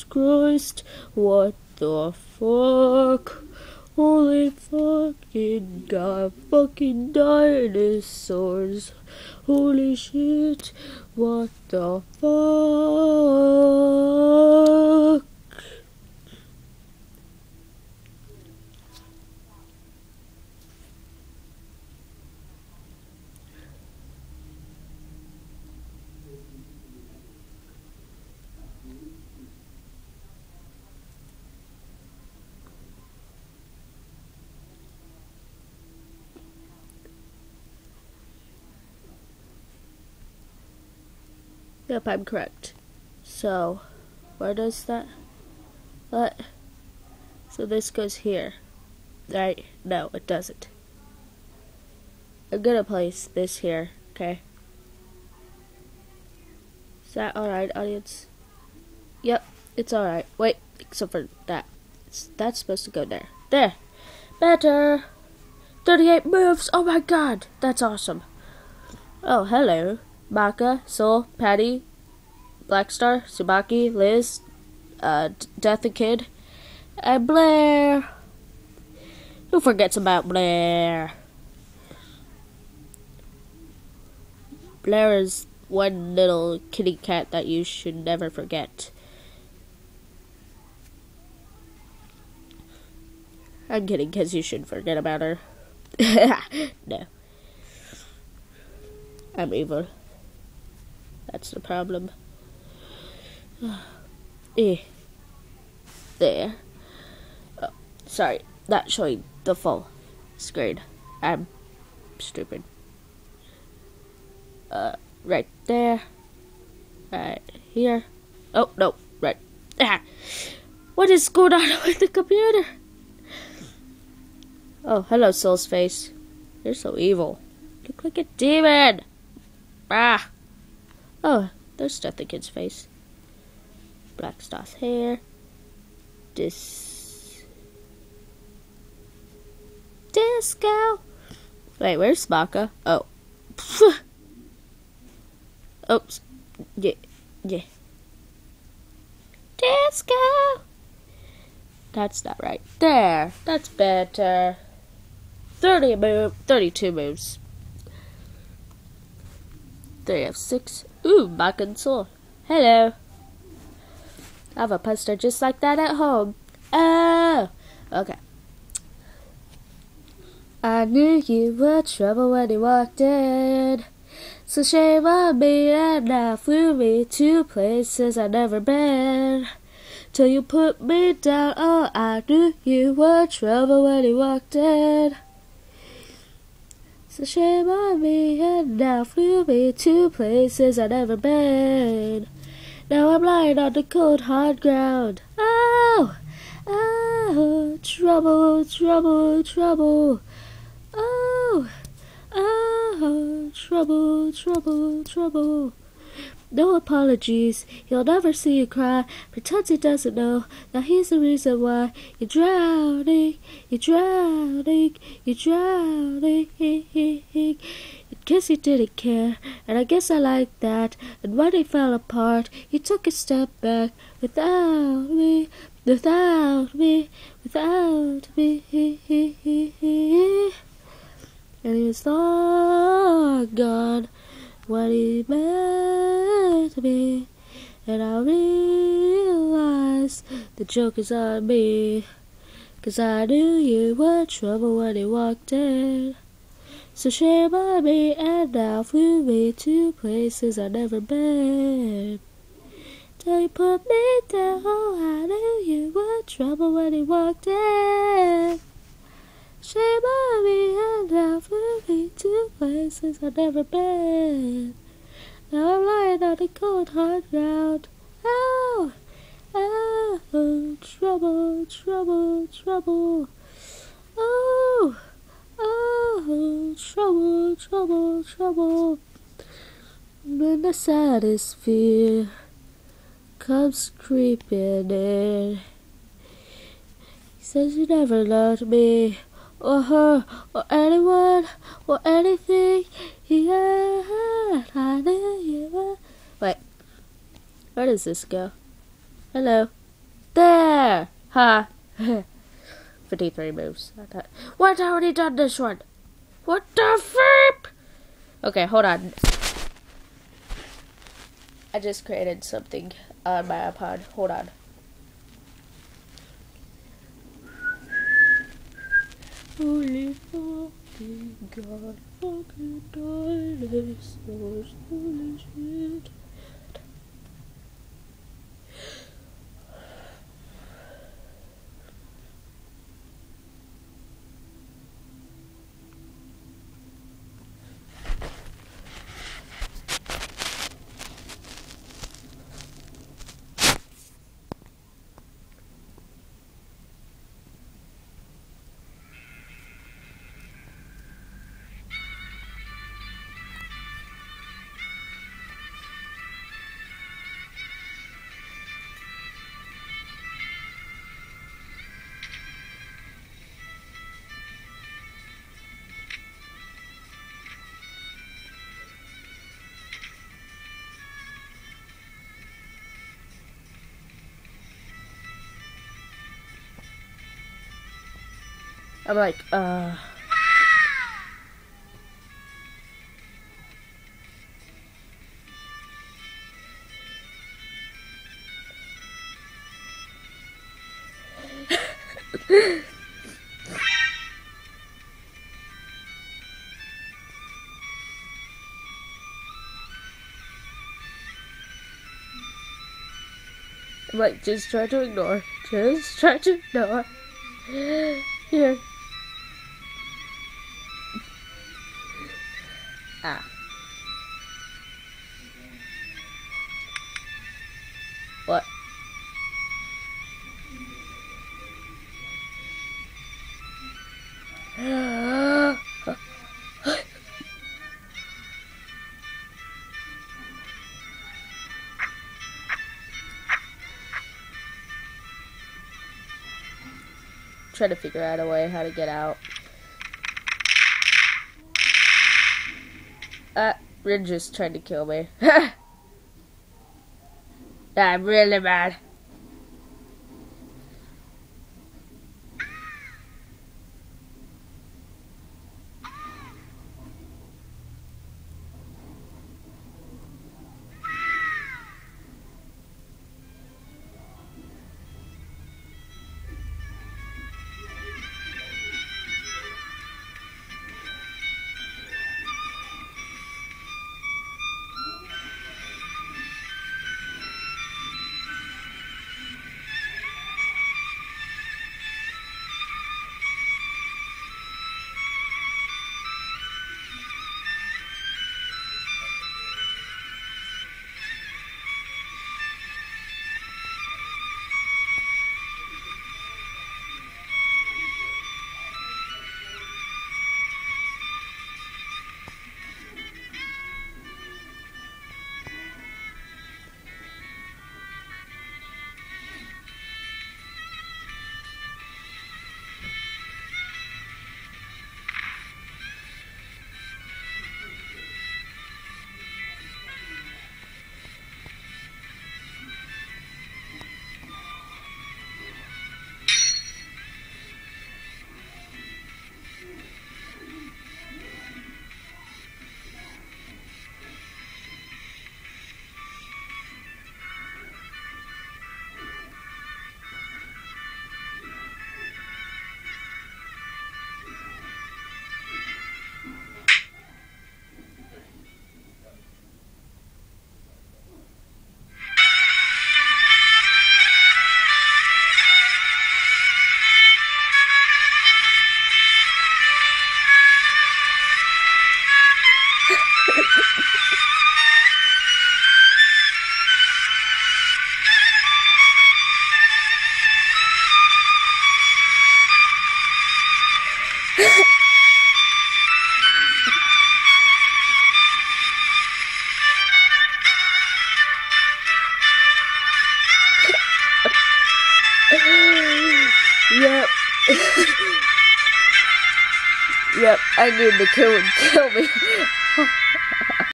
Christ, what the fuck? Holy fucking god, fucking dinosaurs. Holy shit, what the fuck? Yep, I'm correct. So, where does that... What? So this goes here, right? No, it doesn't. I'm gonna place this here, okay? Is that alright, audience? Yep, it's alright. Wait, except for that. That's supposed to go there. There! Better! 38 moves! Oh my god! That's awesome. Oh, hello. Maka, Soul, Patty, Blackstar, Tsubaki, Liz, Death and Kid, and Blair. Who forgets about Blair? Blair is one little kitty cat that you should never forget. I'm kidding, because you should forget about her. No. I'm evil. That's the problem. There. Oh, sorry, not showing the full screen. I'm stupid. Right there. Right here. Oh, no, right. Ah. What is going on with the computer? Oh, hello, Soul's face. You're so evil. Look like a demon. Ah. Oh, there's Death the Kid's face. Black Star's hair. Disco. Wait, where's Maka? Oh. Oops. Yeah. Disco. That's not right. There. That's better. 32 moves. 3 of 6. Ooh, Maka and Soul. Hello. I have a poster just like that at home. Oh. Okay. I knew you were trouble when you walked in. So shame on me, and now flew me to places I've never been. Till you put me down, oh, I knew you were trouble when you walked in. So shame on me, and now flew me to places I've never been. Now I'm lying on the cold, hard ground. Oh, oh, trouble, trouble, trouble. Oh, oh, trouble, trouble, trouble. No apologies, he'll never see you cry. Pretends he doesn't know that he's the reason why you're drowning, you're drowning, you're drowning. I guess he didn't care, and I guess I like that. And when he fell apart, he took a step back without me, without me, without me. And he was long gone when he met me, and I realized the joke is on me, 'cause I knew you were trouble when you walked in. So shame on me, and now flew me to places I've never been. Till you put me down, oh, I knew you were trouble when you walked in. Shame on me, and now flew me to places I've never been. Now I'm lying on the cold, hard ground. Oh, oh, trouble, trouble, trouble. Oh, oh, trouble, trouble, trouble. When the saddest fear comes creeping in, he says you never loved me, or her, or anyone, or anything. Yeah, I knew you were. Wait, where does this go? Hello. there. Ha. 53 moves. What? I already done this one. What the flip? Okay, hold on. I just created something on my iPod. Hold on. Holy fucking God, fucking dinosaurs, holy shit. I'm like, I'm like, just try to ignore. Just try to ignore. Here. Ah. What? Try to figure out a way how to get out. Rin just tried to kill me. I'm really mad. Yep. Yep, I need to kill me.